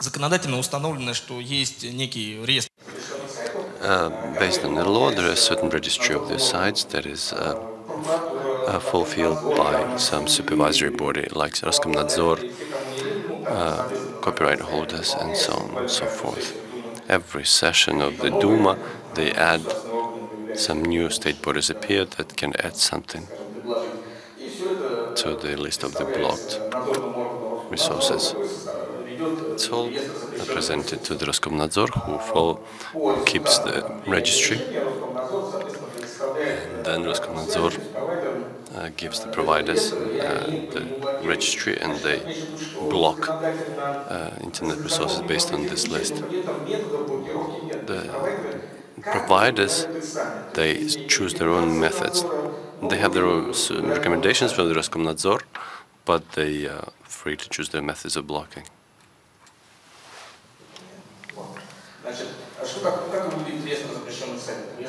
Законодательно установлено, что есть некий реестр. Based on the law, there is a certain registry of the sites that is fulfilled by some supervisory body like Roskomnadzor, copyright holders, and so on and so forth. Every session of the Duma, they add some new state bodies appear that can add something to the list of the blocked resources. It's all presented to the Roskomnadzor, who keeps the registry, and then Roskomnadzor gives the providers the registry, and they block internet resources based on this list. The providers, they choose their own methods. They have their own recommendations from the Roskomnadzor, but they are free to choose their methods of blocking.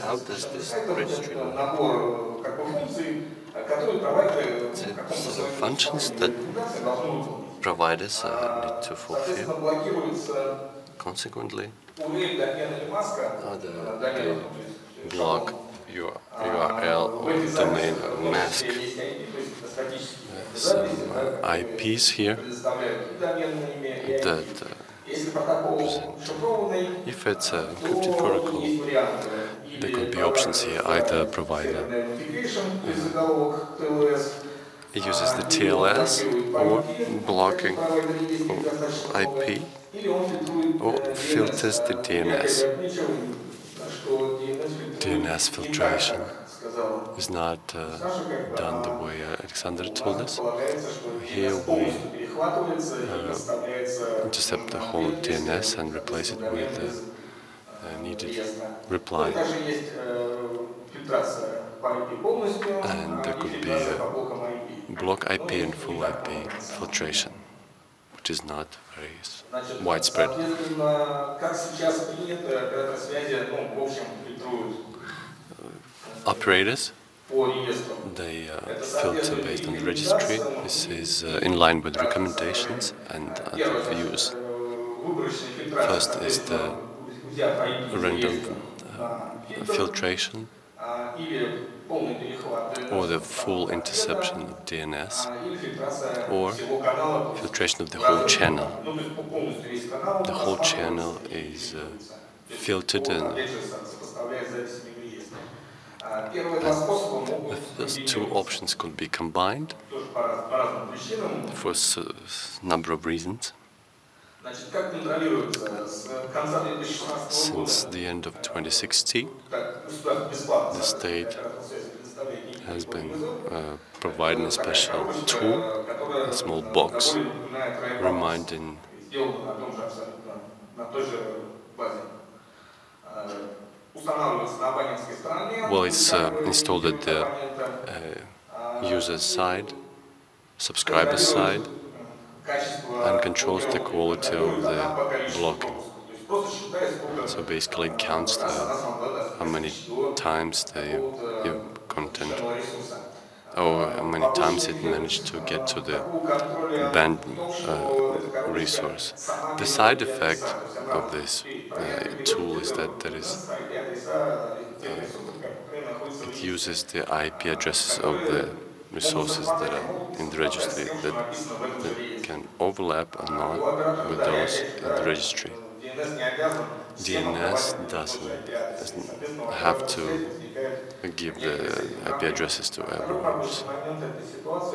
How does this registry work? The set of functions that providers need to fulfill. Consequently, they block your URL or domain or mask. Some IPs here that present. If it's an encrypted protocol, there could be options here. Either provider uses the TLS or blocking or IP, or filters the DNS. DNS filtration is not done the way Alexander told us. Here we intercept the whole DNS and replace it with the needed reply. And there could be block IP and full IP filtration, which is not very widespread. Operators, they filter based on the registry. This is in line with recommendations and other views. First is the random filtration or the full interception of DNS or filtration of the whole channel. The whole channel is filtered and those two options could be combined for a number of reasons. Since the end of 2016, the state has been providing a special tool, a small box, reminding it's installed at the user's side, subscriber's side, and controls the quality of the blocking. So basically it counts how many times your content, or how many times it managed to get to the banned resource. The side effect of this tool is that there is it uses the IP addresses of the resources that are in the registry that can overlap or not with those in the registry. DNS doesn't have to give the IP addresses to everyone.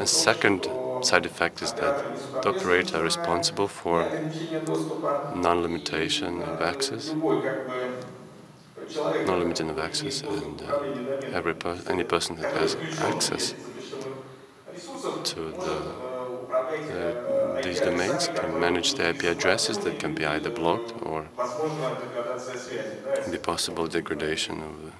A second side effect is that the operator is responsible for non-limitation of access, non-limiting of access, and any person that has access to these domains can manage the IP addresses that can be either blocked or the possible degradation of the.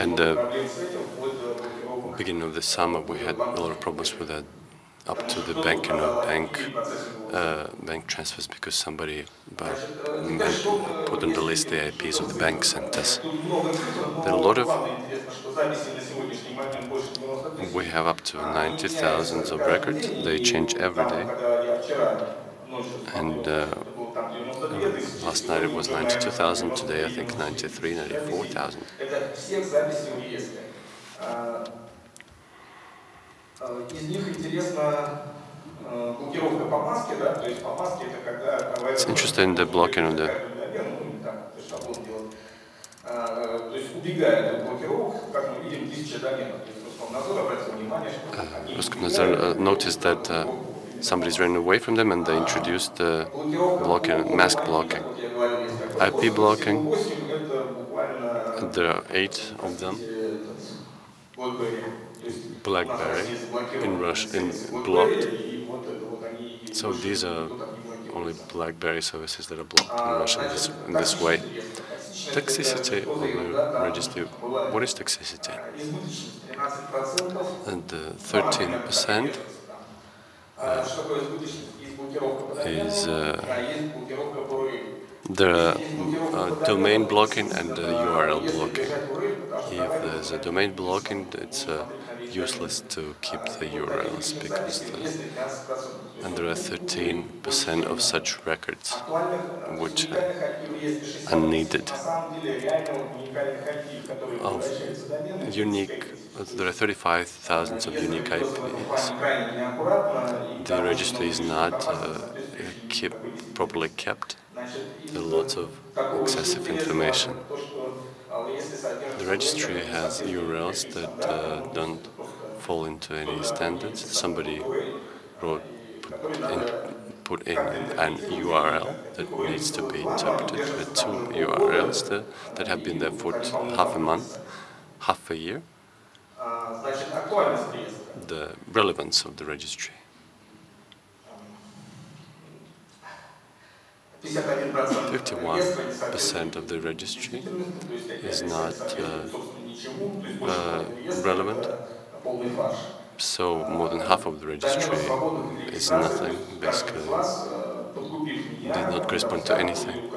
And the beginning of the summer we had a lot of problems with that up to the bank and not bank transfers because somebody had put on the list the IPs of the bank centers. There are a lot of. We have up to 90,000 of records. They change every day. And last night it was 92,000. Today I think 93, 94,000. It's interesting the blocking of the. Roskomnadzor noticed that somebody's running away from them, and they introduced blocking, mask blocking, IP blocking. There are 8 of them. BlackBerry in Russian blocked. So these are only BlackBerry services that are blocked in Russia in this way. Toxicity of the registry. What is toxicity? And 13% is the domain blocking and the URL blocking. If there's a domain blocking, it's useless to keep the URLs because and there are 13% of such records which are needed. Of unique, there are 35,000 of unique IPs. The registry is not properly kept. There are lots of excessive information. The registry has URLs that don't fall into any standards. Somebody put in an URL that needs to be interpreted. There are 2 URLs that have been there for half a month, half a year. The relevance of the registry. 51% of the registry is not relevant. So more than half of the registry is nothing, basically did not correspond to anything.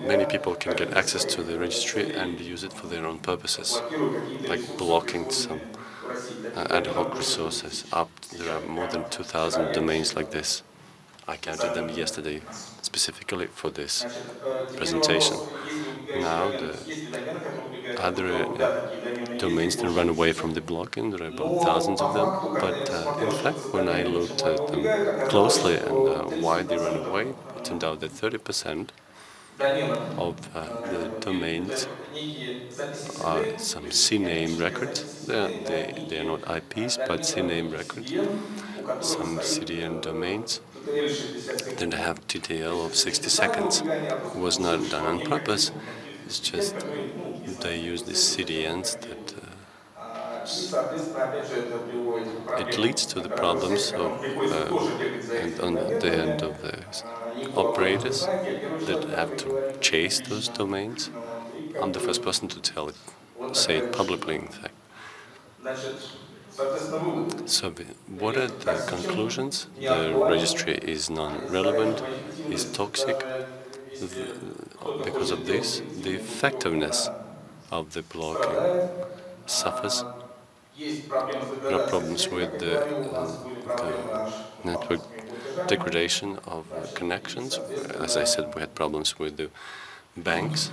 Many people can get access to the registry and use it for their own purposes, like blocking some ad hoc resources. There are more than 2,000 domains like this. I counted them yesterday specifically for this presentation. Now the other domains that run away from the blocking, there are about thousands of them. But in fact, when I looked at them closely and why they run away, it turned out that 30% of the domains are some CNAME records. They are not IPs, but CNAME records. Some CDN domains. Then they have TTL of 60 seconds. It was not done on purpose. It's just they use the CDNs that it leads to the problems of and on the end of the operators that have to chase those domains. I'm the first person to say it publicly, in fact. So what are the conclusions? The registry is non-relevant, is toxic. Because of this, the effectiveness of the blocking suffers. There are problems with the network degradation of connections. As I said, we had problems with the banks.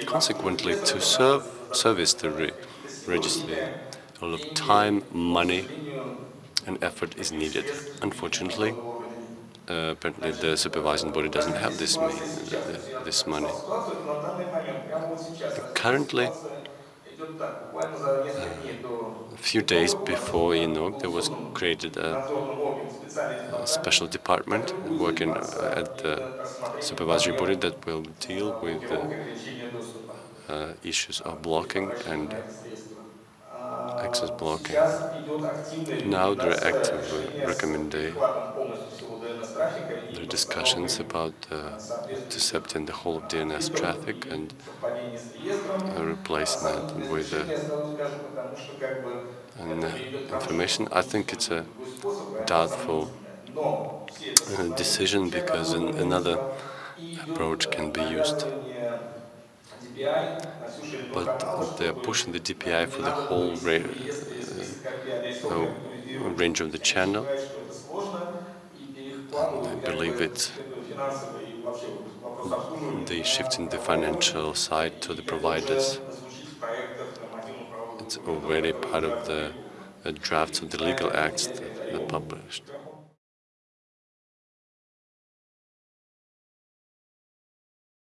Consequently, to service the registry, a lot of time, money, and effort is needed. Unfortunately, apparently the supervising body doesn't have this money. Currently, a few days before ENOG, there was created a special department working at the supervisory body that will deal with the issues of blocking and access blocking. Now there are active there are discussions about intercepting the whole of DNS traffic and replacing it with information. I think it's a doubtful decision because another approach can be used. But they're pushing the DPI for the whole range of the channel. And I believe they shifting the financial side to the providers. It's already part of the drafts of the legal acts that are published.